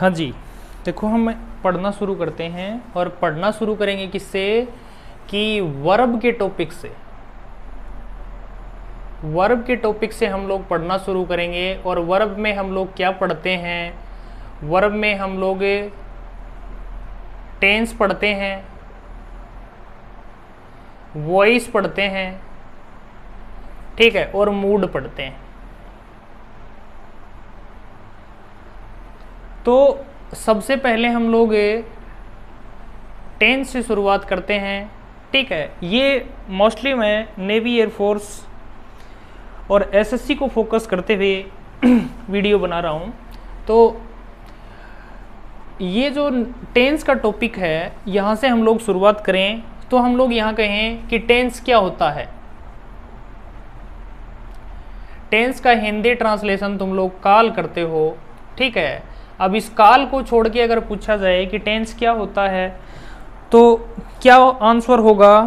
हाँ जी, देखो हम पढ़ना शुरू करते हैं और पढ़ना शुरू करेंगे किससे कि वर्ब के टॉपिक से। वर्ब के टॉपिक से हम लोग पढ़ना शुरू करेंगे। और वर्ब में हम लोग क्या पढ़ते हैं? वर्ब में हम लोग टेंस पढ़ते हैं, वॉइस पढ़ते हैं, ठीक है, और मूड पढ़ते हैं। तो सबसे पहले हम लोग टेंस से शुरुआत करते हैं, ठीक है। ये मोस्टली मैं नेवी एयरफोर्स और एसएससी को फोकस करते हुए वीडियो बना रहा हूँ। तो ये जो टेंस का टॉपिक है, यहाँ से हम लोग शुरुआत करें तो हम लोग यहाँ कहें कि टेंस क्या होता है। टेंस का हिंदी ट्रांसलेशन तुम लोग काल करते हो, ठीक है। अब इस काल को छोड़ के अगर पूछा जाए कि टेंस क्या होता है, तो क्या आंसर होगा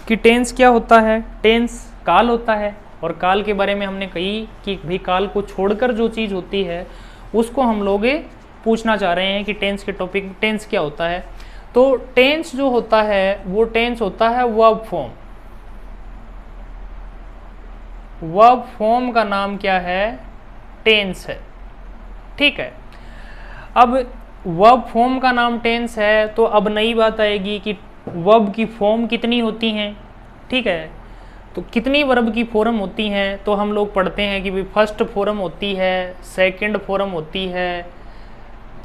कि टेंस क्या होता है? टेंस काल होता है। और काल के बारे में हमने कही कि भाई काल को छोड़कर जो चीज़ होती है उसको हम लोग पूछना चाह रहे हैं कि टेंस के टॉपिक टेंस क्या होता है। तो टेंस जो होता है वो टेंस होता है वर्ब फॉर्म। वर्ब फॉर्म का नाम क्या है? टेंस है, ठीक है। अब वर्ब फॉर्म का नाम टेंस है तो अब नई बात आएगी कि वर्ब की फॉर्म कितनी होती हैं, ठीक है। तो कितनी वर्ब की फॉर्म होती हैं तो हम लोग पढ़ते हैं कि भाई फर्स्ट फॉर्म होती है, सेकंड फॉर्म होती है,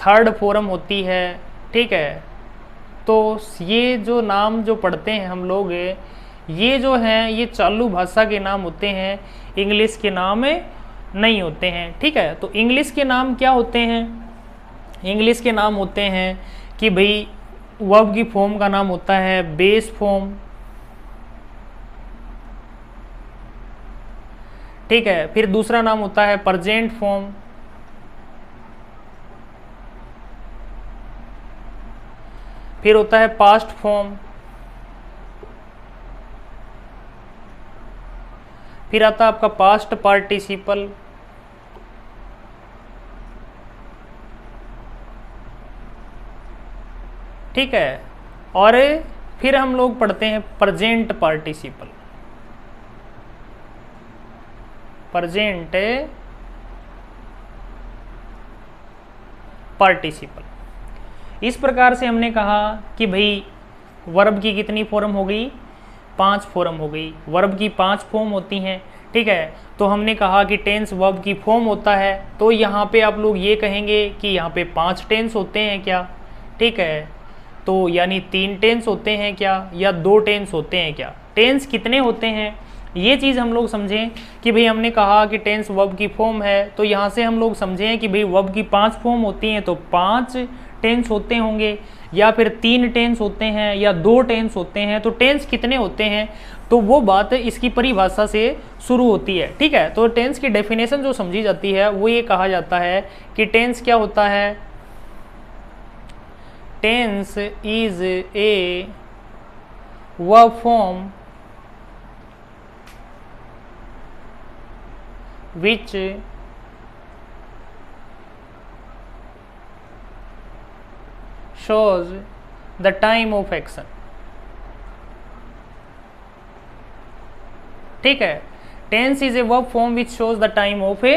थर्ड फॉर्म होती है, ठीक है। तो ये जो नाम जो पढ़ते हैं हम लोग, ये जो हैं ये चालू भाषा के नाम होते हैं, इंग्लिश के नाम नहीं होते हैं, ठीक है। तो इंग्लिश के नाम क्या होते हैं? इंग्लिश के नाम होते हैं कि भाई वर्ब की फॉर्म का नाम होता है बेस फॉर्म, ठीक है। फिर दूसरा नाम होता है प्रेजेंट फॉर्म, फिर होता है पास्ट फॉर्म, फिर आता है आपका पास्ट पार्टिसिपल, ठीक है। और फिर हम लोग पढ़ते हैं प्रेजेंट पार्टिसिपल। Present participle. इस प्रकार से हमने कहा कि भाई वर्ब की कितनी फॉर्म हो गई? 5 फॉर्म हो गई। वर्ब की 5 फॉर्म होती हैं, ठीक है। तो हमने कहा कि टेंस वर्ब की फॉर्म होता है। तो यहाँ पे आप लोग ये कहेंगे कि यहाँ पे 5 टेंस होते हैं क्या, ठीक है। तो यानी 3 टेंस होते हैं क्या या 2 टेंस होते हैं क्या? टेंस कितने होते हैं ये चीज़ हम लोग समझें कि भाई हमने कहा कि टेंस वर्ब की फॉर्म है, तो यहाँ से हम लोग समझें कि भाई वर्ब की 5 फॉर्म होती हैं तो 5 टेंस होते होंगे, या फिर 3 टेंस होते हैं या 2 टेंस होते हैं। तो टेंस कितने होते हैं तो वो बात इसकी परिभाषा से शुरू होती है, ठीक है। तो टेंस की डेफिनेशन जो समझी जाती है वो ये कहा जाता है कि टेंस क्या होता है? Tense is a verb form which shows the time of action, ठीक है। Tense is a verb form which shows the time of a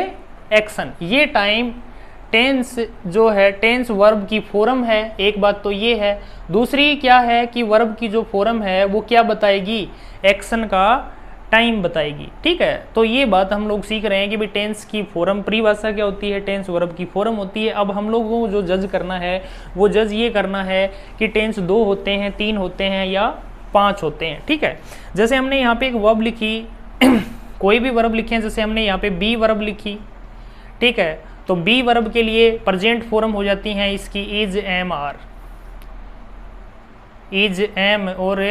action. ये टाइम टेंस जो है टेंस वर्ब की फॉर्म है, एक बात तो ये है। दूसरी क्या है कि वर्ब की जो फॉर्म है वो क्या बताएगी? एक्शन का टाइम बताएगी, ठीक है। तो ये बात हम लोग सीख रहे हैं कि भाई टेंस की फॉर्म परिभाषा क्या होती है? टेंस वर्ब की फॉर्म होती है। अब हम लोगों को जो जज करना है वो जज ये करना है कि टेंस 2 होते हैं, 3 होते हैं या 5 होते हैं, ठीक है। जैसे हमने यहाँ पे एक वर्ब लिखी कोई भी वर्ब लिखे, जैसे हमने यहाँ पे बी वर्ब लिखी, ठीक है। तो बी वर्ब के लिए प्रेजेंट फॉर्म हो जाती हैं इसकी is, am, are. Is, am और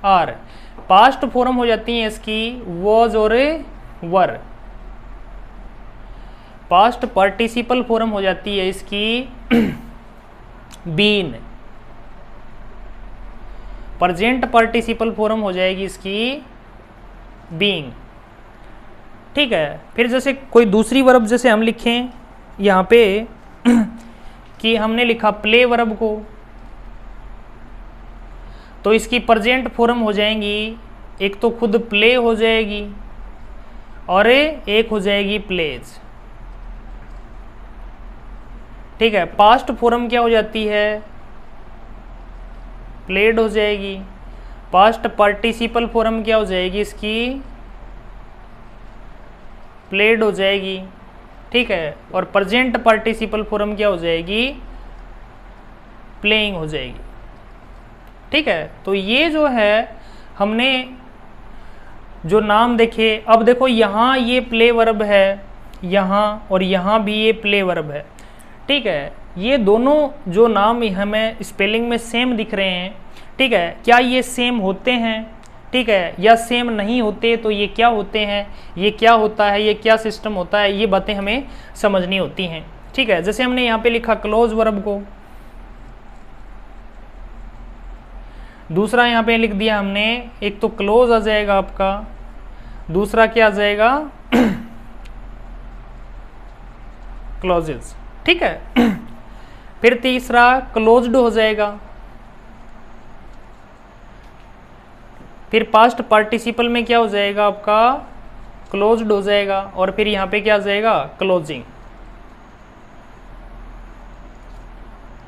आर। पास्ट फॉर्म हो जाती है इसकी वॉज और वर। पास्ट पार्टिसिपल फॉर्म हो जाती है इसकी बीन। प्रेजेंट पार्टिसिपल फॉर्म हो जाएगी इसकी बीइंग, ठीक है। फिर जैसे कोई दूसरी वर्ब जैसे हम लिखें यहाँ पे कि हमने लिखा प्ले वर्ब को, तो इसकी प्रेजेंट फॉर्म हो जाएंगी, एक तो खुद प्ले हो जाएगी और एक हो जाएगी प्लेज। ठीक है, पास्ट फॉर्म क्या हो जाती है, प्लेड हो जाएगी। पास्ट पार्टिसिपल फॉर्म क्या हो जाएगी इसकी, प्लेड हो जाएगी। ठीक है, और प्रेजेंट पार्टिसिपल फॉर्म क्या हो जाएगी, प्लेइंग हो जाएगी। ठीक है, तो ये जो है हमने जो नाम देखे, अब देखो यहाँ ये प्ले वर्ब है यहाँ, और यहाँ भी ये प्ले वर्ब है। ठीक है, ये दोनों जो नाम हमें स्पेलिंग में सेम दिख रहे हैं, ठीक है, क्या ये सेम होते हैं, ठीक है, या सेम नहीं होते, तो ये क्या होते हैं, ये क्या होता है, ये क्या सिस्टम होता है, ये बातें हमें समझनी होती हैं। ठीक है, जैसे हमने यहाँ पे लिखा क्लोज वर्ब को, दूसरा यहाँ पे लिख दिया हमने, एक तो क्लोज आ जाएगा आपका, दूसरा क्या आ जाएगा क्लोजेस। ठीक है, फिर तीसरा क्लोज्ड हो जाएगा, फिर पास्ट पार्टिसिपल में क्या हो जाएगा आपका, क्लोज्ड हो जाएगा, और फिर यहाँ पे क्या आ जाएगा, क्लोजिंग।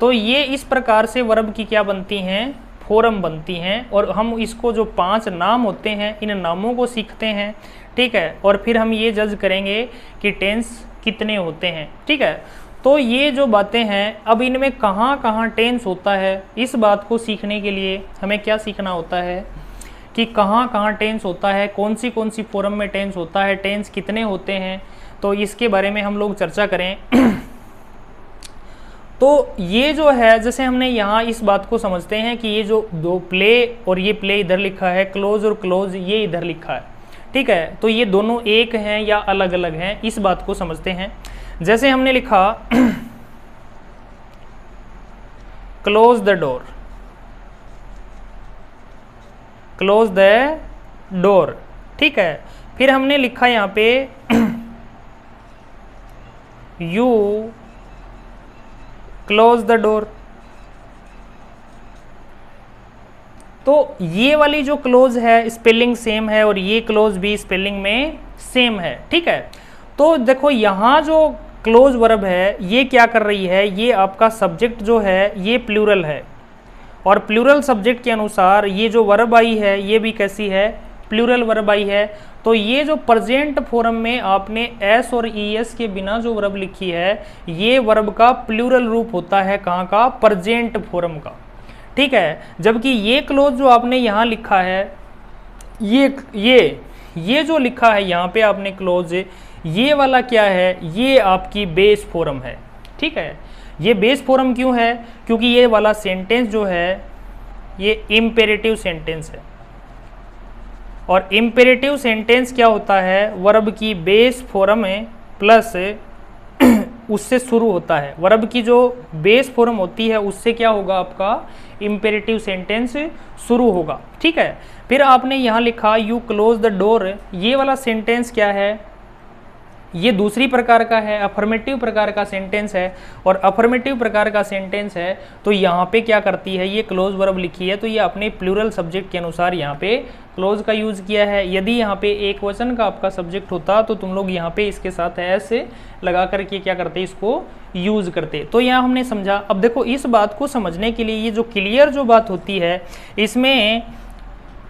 तो ये इस प्रकार से वर्ब की क्या बनती हैं, फॉर्म बनती हैं, और हम इसको जो 5 नाम होते हैं इन नामों को सीखते हैं। ठीक है, और फिर हम ये जज करेंगे कि टेंस कितने होते हैं। ठीक है, तो ये जो बातें हैं, अब इनमें कहाँ कहाँ टेंस होता है, इस बात को सीखने के लिए हमें क्या सीखना होता है कि कहाँ कहाँ टेंस होता है, कौन सी फॉर्म में टेंस होता है, टेंस कितने होते हैं, तो इसके बारे में हम लोग चर्चा करें। तो ये जो है, जैसे हमने यहाँ इस बात को समझते हैं कि ये जो दो प्ले और ये प्ले इधर लिखा है, क्लोज और क्लोज ये इधर लिखा है। ठीक है, तो ये दोनों एक हैं या अलग अलग हैं, इस बात को समझते हैं। जैसे हमने लिखा close the door, close the door. ठीक है, फिर हमने लिखा यहाँ पे यू क्लोज द डोर। तो ये वाली जो क्लोज है स्पेलिंग सेम है, और ये क्लोज भी स्पेलिंग में सेम है। ठीक है, तो देखो यहाँ जो क्लोज वर्ब है ये क्या कर रही है, ये आपका सब्जेक्ट जो है ये प्लूरल है, और प्लूरल सब्जेक्ट के अनुसार ये जो वर्ब आई है ये भी कैसी है, प्लूरल वर्ब आई है। तो ये जो प्रेजेंट फॉर्म में आपने एस और ईएस के बिना जो वर्ब लिखी है, ये वर्ब का प्लूरल रूप होता है, कहाँ का, प्रेजेंट फॉर्म का। ठीक है, जबकि ये क्लोज जो आपने यहाँ लिखा है, ये जो लिखा है यहाँ पे आपने क्लोज, ये वाला क्या है, ये आपकी बेस फॉर्म है। ठीक है, ये बेस फॉर्म क्यों है, क्योंकि ये वाला सेंटेंस जो है ये इम्पेरेटिव सेंटेंस है, और इम्पेरेटिव सेंटेंस क्या होता है, वर्ब की बेस फॉर्म है प्लस उससे शुरू होता है। वर्ब की जो बेस फॉर्म होती है उससे क्या होगा, आपका इम्पेरेटिव सेंटेंस शुरू होगा। ठीक है, फिर आपने यहाँ लिखा यू क्लोज द डोर, ये वाला सेंटेंस क्या है, ये दूसरी प्रकार का है, अफर्मेटिव प्रकार का सेंटेंस है, और अफर्मेटिव प्रकार का सेंटेंस है तो यहाँ पे क्या करती है, ये क्लोज वर्ब लिखी है तो ये अपने प्लूरल सब्जेक्ट के अनुसार यहाँ पे क्लोज का यूज किया है। यदि यहाँ पे एक वचन का आपका सब्जेक्ट होता तो तुम लोग यहाँ पे इसके साथ ऐसे लगा करके क्या करते, इसको यूज करते। तो यहाँ हमने समझा। अब देखो इस बात को समझने के लिए ये जो क्लियर जो बात होती है, इसमें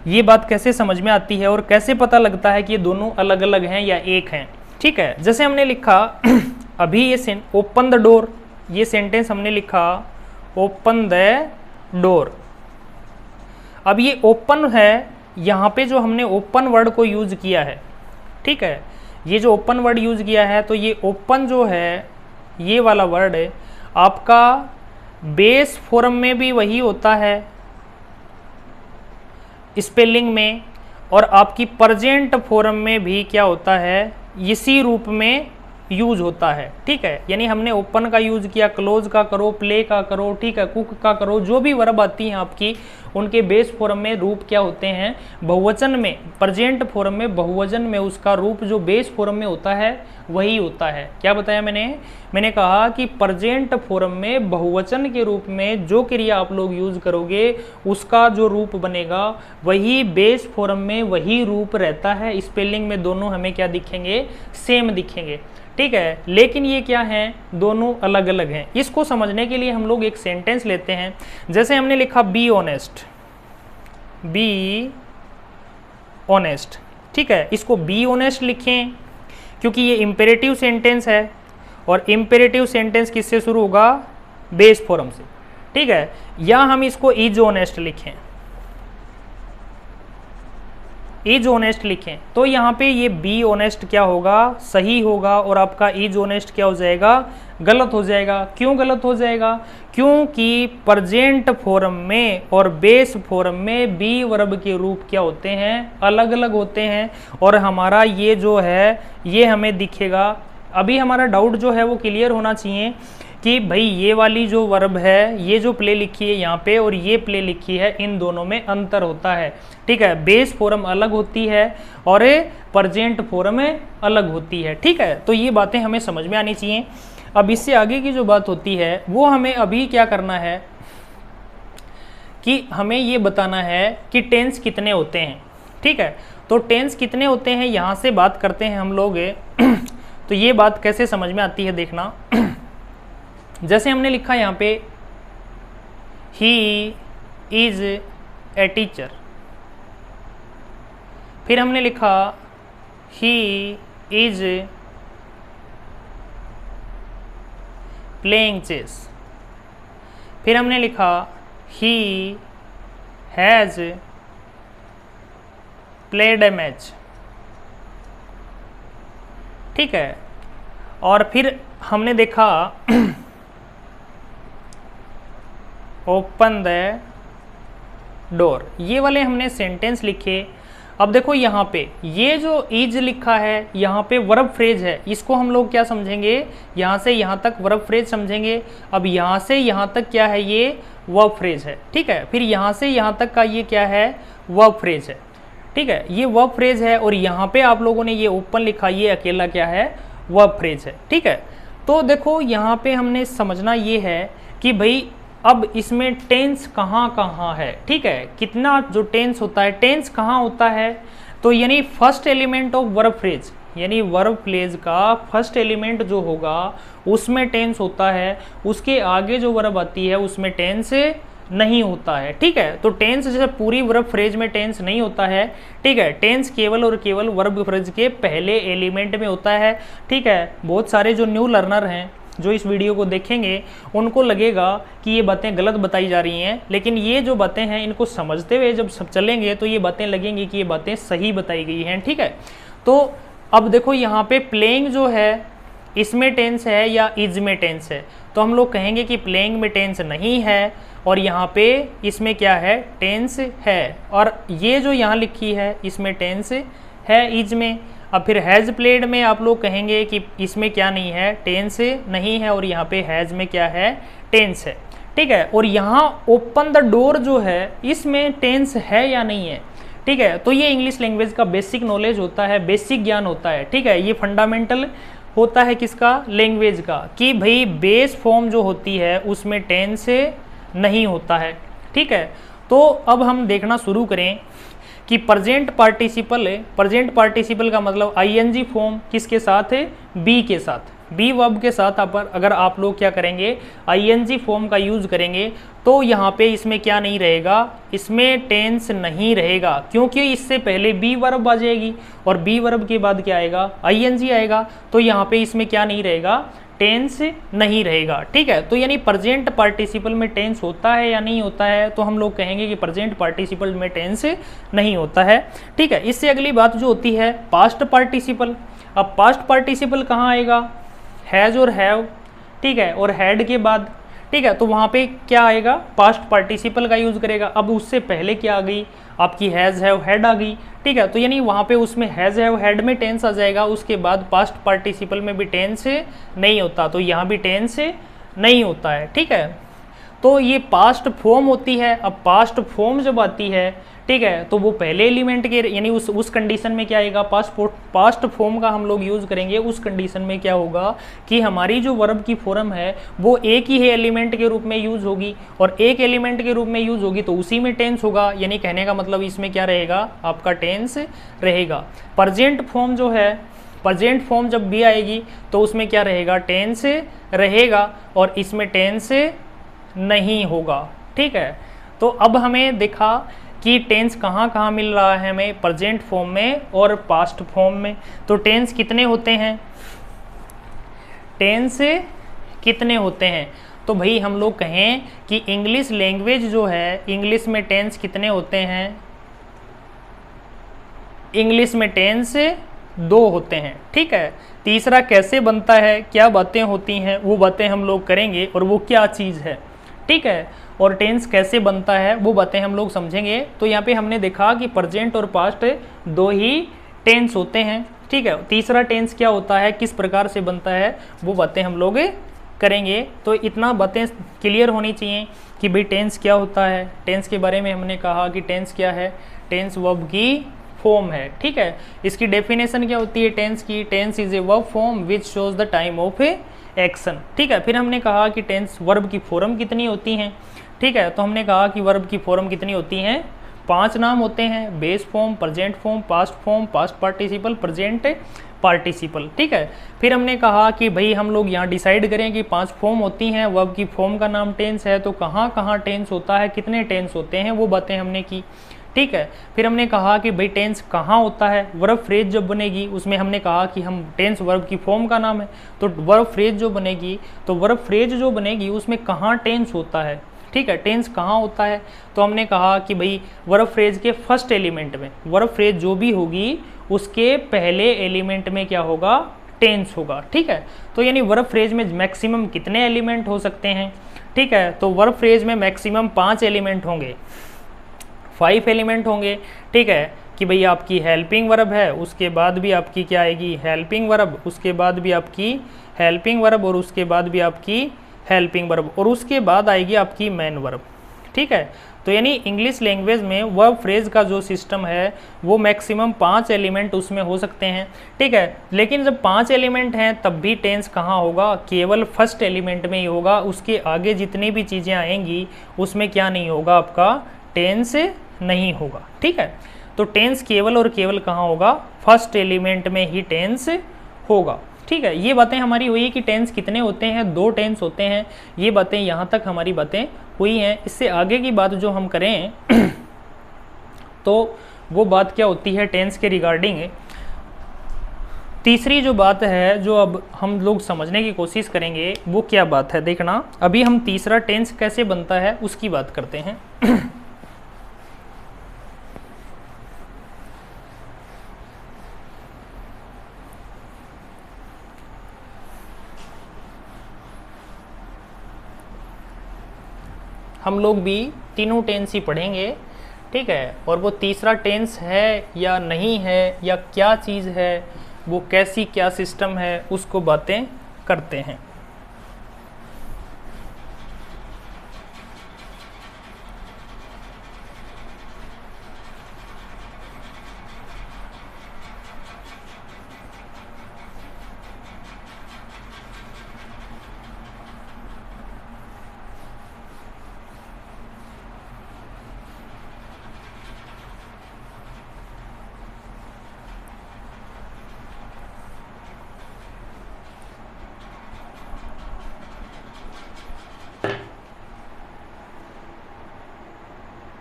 ये बात कैसे समझ में आती है और कैसे पता लगता है कि ये दोनों अलग अलग हैं या एक हैं। ठीक है, जैसे हमने लिखा अभी ये ओपन द डोर, ये सेंटेंस हमने लिखा ओपन द डोर। अब ये ओपन है, यहाँ पे जो हमने ओपन वर्ड को यूज किया है, ठीक है, ये जो ओपन वर्ड यूज किया है, तो ये ओपन जो है ये वाला वर्ड है आपका बेस फॉर्म में भी वही होता है स्पेलिंग में, और आपकी प्रेजेंट फॉर्म में भी क्या होता है, इसी रूप में यूज होता है। ठीक है, यानी हमने ओपन का यूज किया, क्लोज का करो, प्ले का करो, ठीक है, कुक का करो, जो भी वर्ब आती हैं आपकी उनके बेस फॉर्म में रूप क्या होते हैं, बहुवचन में, प्रेजेंट फॉर्म में, बहुवचन में उसका रूप जो बेस फॉर्म में होता है वही होता है। क्या बताया मैंने कहा कि प्रेजेंट फॉर्म में बहुवचन के रूप में जो क्रिया आप लोग यूज करोगे उसका जो रूप बनेगा वही बेस फॉर्म में वही रूप रहता है। स्पेलिंग में दोनों हमें क्या दिखेंगे, सेम दिखेंगे, ठीक है। लेकिन ये क्या है, दोनों अलग अलग हैं। इसको समझने के लिए हम लोग एक सेंटेंस लेते हैं। जैसे हमने लिखा बी ऑनेस्ट, बी ऑनेस्ट, ठीक है। इसको बी ऑनेस्ट लिखें क्योंकि ये इंपेरेटिव सेंटेंस है और इंपेरेटिव सेंटेंस किससे शुरू होगा, बेस फॉर्म से, ठीक है। या हम इसको इज ऑनेस्ट लिखें, इज ऑनेस्ट लिखें तो यहाँ पे ये बी ऑनेस्ट क्या होगा, सही होगा, और आपका इज ऑनेस्ट क्या हो जाएगा, गलत हो जाएगा। क्यों गलत हो जाएगा, क्योंकि प्रेजेंट फॉर्म में और बेस फॉर्म में बी वर्ब के रूप क्या होते हैं, अलग अलग होते हैं। और हमारा ये जो है ये हमें दिखेगा। अभी हमारा डाउट जो है वो क्लियर होना चाहिए कि भाई ये वाली जो वर्ब है, ये जो प्ले लिखी है यहाँ पे और ये प्ले लिखी है, इन दोनों में अंतर होता है, ठीक है। बेस फॉर्म अलग होती है और प्रेजेंट फॉर्म अलग होती है, ठीक है। तो ये बातें हमें समझ में आनी चाहिए। अब इससे आगे की जो बात होती है वो हमें अभी क्या करना है कि हमें ये बताना है कि टेंस कितने होते हैं, ठीक है। तो टेंस कितने होते हैं यहाँ से बात करते हैं हम लोग। तो ये बात कैसे समझ में आती है देखना। जैसे हमने लिखा यहाँ पे ही इज ए टीचर, फिर हमने लिखा ही इज प्लेइंग चेस, फिर हमने लिखा he has played a match, ठीक है। और फिर हमने देखा ओपन द डोर। ये वाले हमने सेंटेंस लिखे। अब देखो यहाँ पे ये जो इज लिखा है यहाँ पे वर्ब फ्रेज है, इसको हम लोग क्या समझेंगे, यहाँ से यहाँ तक वर्ब फ्रेज समझेंगे। अब यहाँ से यहाँ तक क्या है, ये वर्ब फ्रेज है, ठीक है। फिर यहाँ से यहाँ तक का ये क्या है, वर्ब फ्रेज है, ठीक है। ये वर्ब फ्रेज है और यहाँ पे आप लोगों ने ये ओपन लिखा, ये अकेला क्या है, वर्ब फ्रेज है, ठीक है। तो देखो यहाँ पे हमने समझना ये है कि भाई अब इसमें टेंस कहाँ कहाँ है, ठीक है। कितना जो टेंस होता है, टेंस कहाँ होता है, तो यानी first element of verb phrase, यानी वर्ब फ्रेज का फर्स्ट एलिमेंट जो होगा उसमें टेंस होता है। उसके आगे जो वर्ब आती है उसमें टेंस नहीं होता है, ठीक है। तो टेंस जैसे पूरी वर्ब फ्रेज में टेंस नहीं होता है, ठीक है। टेंस केवल और केवल वर्ब फ्रेज के पहले एलिमेंट में होता है, ठीक है। बहुत सारे जो न्यू लर्नर हैं जो इस वीडियो को देखेंगे उनको लगेगा कि ये बातें गलत बताई जा रही हैं, लेकिन ये जो बातें हैं इनको समझते हुए जब सब चलेंगे तो ये बातें लगेंगी कि ये बातें सही बताई गई हैं, ठीक है। तो अब देखो यहाँ पे प्लेइंग जो है इसमें टेंस है या इज में टेंस है, तो हम लोग कहेंगे कि प्लेइंग में टेंस नहीं है और यहाँ पे इसमें क्या है, टेंस है। और ये जो यहाँ लिखी है इसमें टेंस है इज में। अब फिर हैज़ प्लेड में आप लोग कहेंगे कि इसमें क्या नहीं है, टेंस नहीं है, और यहाँ पे हैज़ में क्या है, टेंस है, ठीक है। और यहाँ ओपन द डोर जो है इसमें टेंस है या नहीं है, ठीक है। तो ये इंग्लिश लैंग्वेज का बेसिक नॉलेज होता है, बेसिक ज्ञान होता है, ठीक है। ये फंडामेंटल होता है किसका, लैंग्वेज का, कि भाई बेस फॉर्म जो होती है उसमें टेंस नहीं होता है, ठीक है। तो अब हम देखना शुरू करें कि प्रेजेंट पार्टिसिपल का मतलब आईएनजी फॉर्म किसके साथ है, बी के साथ, बी वर्ब के साथ। अगर आप लोग क्या करेंगे, आईएनजी फॉर्म का यूज करेंगे तो यहाँ पे इसमें क्या नहीं रहेगा, इसमें टेंस नहीं रहेगा, क्योंकि इससे पहले बी वर्ब आ जाएगी और बी वर्ब के बाद क्या आएगा, आईएनजी आएगा। तो यहाँ पे इसमें क्या नहीं रहेगा, टेंस नहीं रहेगा, ठीक है। तो यानी प्रेजेंट पार्टिसिपल में टेंस होता है या नहीं होता है, तो हम लोग कहेंगे कि प्रेजेंट पार्टिसिपल में टेंस नहीं होता है, ठीक है। इससे अगली बात जो होती है पास्ट पार्टिसिपल। अब पास्ट पार्टिसिपल कहाँ आएगा, हैज़ और हैव, ठीक है, और हैड के बाद, ठीक है। तो वहाँ पे क्या आएगा, पास्ट पार्टिसिपल का यूज करेगा। अब उससे पहले क्या आ गई, आपकी हैज़ हैव हैड आ गई, ठीक है। तो यानी वहाँ पे उसमें हैज़ हैव हैड में टेंस आ जाएगा, उसके बाद पास्ट पार्टिसिपल में भी टेंस नहीं होता, तो यहाँ भी टेंस नहीं होता है, ठीक है। तो ये पास्ट फॉर्म होती है। अब पास्ट फॉर्म जब आती है, ठीक है, तो वो पहले एलिमेंट के यानी उस कंडीशन में क्या आएगा, पास्ट फॉर्म का हम लोग यूज़ करेंगे। उस कंडीशन में क्या होगा कि हमारी जो वर्ब की फॉर्म है वो एक ही है एलिमेंट के रूप में यूज़ होगी, और एक एलिमेंट के रूप में यूज़ होगी तो उसी में टेंस होगा। यानी कहने का मतलब इसमें क्या रहेगा, आपका टेंस रहेगा। प्रेजेंट फॉर्म जो है, प्रेजेंट फॉर्म जब भी आएगी तो उसमें क्या रहेगा, टेंस रहेगा, और इसमें टेंस नहीं होगा। ठीक है, तो अब हमें देखा कि टेंस कहाँ कहाँ मिल रहा है हमें, प्रेजेंट फॉर्म में और पास्ट फॉर्म में। तो टेंस कितने होते हैं, टेंस कितने होते हैं, तो भाई हम लोग कहें कि इंग्लिश लैंग्वेज जो है, इंग्लिश में टेंस कितने होते हैं, इंग्लिश में टेंस 2 होते हैं। ठीक है, तीसरा कैसे बनता है, क्या बातें होती हैं, वो बातें हम लोग करेंगे, और वो क्या चीज़ है। ठीक है, और टेंस कैसे बनता है वो बातें हम लोग समझेंगे। तो यहाँ पे हमने देखा कि प्रेजेंट और पास्ट 2 ही टेंस होते हैं। ठीक है, तीसरा टेंस क्या होता है, किस प्रकार से बनता है, वो बातें हम लोग करेंगे। तो इतना बातें क्लियर होनी चाहिए कि भाई टेंस क्या होता है। टेंस के बारे में हमने कहा कि टेंस क्या है, टेंस वर्ब की फॉर्म है। ठीक है, इसकी डेफिनेशन क्या होती है टेंस की, tense is a verb form which shows the time of a action. ठीक है, फिर हमने कहा कि टेंस वर्ब की फॉर्म कितनी होती हैं। ठीक है, तो हमने कहा कि वर्ब की फॉर्म कितनी होती हैं, 5 नाम होते हैं, base form, present form, past participle, present participle. ठीक है, फिर हमने कहा कि भाई हम लोग यहाँ डिसाइड करें कि 5 फॉर्म होती हैं, वर्ब की फॉर्म का नाम टेंस है, तो कहाँ कहाँ टेंस होता है, कितने टेंस होते हैं, वो बातें हमने की। ठीक है, फिर हमने कहा कि भाई टेंस कहाँ होता है, वर्ब फ्रेज जब बनेगी उसमें हमने कहा कि हम टेंस वर्ब की फॉर्म का नाम है, तो वर्ब फ्रेज जो बनेगी, तो वर्ब फ्रेज जो बनेगी उसमें कहाँ टेंस होता है। ठीक है, टेंस कहाँ होता है, तो हमने कहा कि भाई वर्ब फ्रेज के फर्स्ट एलिमेंट में, वर्ब फ्रेज जो भी होगी उसके पहले एलिमेंट में क्या होगा, टेंस होगा। ठीक है, तो यानी वर्ब फ्रेज में मैक्सिमम कितने एलिमेंट हो सकते हैं। ठीक है, तो वर्ब फ्रेज में मैक्सिमम 5 एलिमेंट होंगे, 5 एलिमेंट होंगे। ठीक है, कि भाई आपकी हेल्पिंग वर्ब है, उसके बाद भी आपकी क्या आएगी, हेल्पिंग वर्ब, उसके बाद भी आपकी हेल्पिंग वर्ब, और उसके बाद भी आपकी हेल्पिंग वर्ब, और उसके बाद आएगी आपकी मेन वर्ब। ठीक है, तो यानी इंग्लिश लैंग्वेज में वर्ब फ्रेज का जो सिस्टम है वो मैक्सिमम 5 एलिमेंट उसमें हो सकते हैं। ठीक है, लेकिन जब 5 एलिमेंट हैं तब भी टेंस कहाँ होगा, केवल फर्स्ट एलिमेंट में ही होगा। उसके आगे जितनी भी चीज़ें आएंगी उसमें क्या नहीं होगा, आपका टेंस नहीं होगा। ठीक है, तो टेंस केवल और केवल कहाँ होगा, फर्स्ट एलिमेंट में ही टेंस होगा। ठीक है, ये बातें हमारी हुई कि टेंस कितने होते हैं, 2 टेंस होते हैं। ये बातें यहाँ तक हमारी बातें हुई हैं। इससे आगे की बात जो हम करें तो वो बात क्या होती है टेंस के रिगार्डिंग। तीसरी जो बात है जो अब हम लोग समझने की कोशिश करेंगे वो क्या बात है, देखना। अभी हम तीसरा टेंस कैसे बनता है उसकी बात करते हैं। हम लोग भी तीनों टेंस ही पढ़ेंगे। ठीक है, और वो तीसरा टेंस है या नहीं है या क्या चीज़ है, वो कैसी क्या सिस्टम है, उसको बातें करते हैं।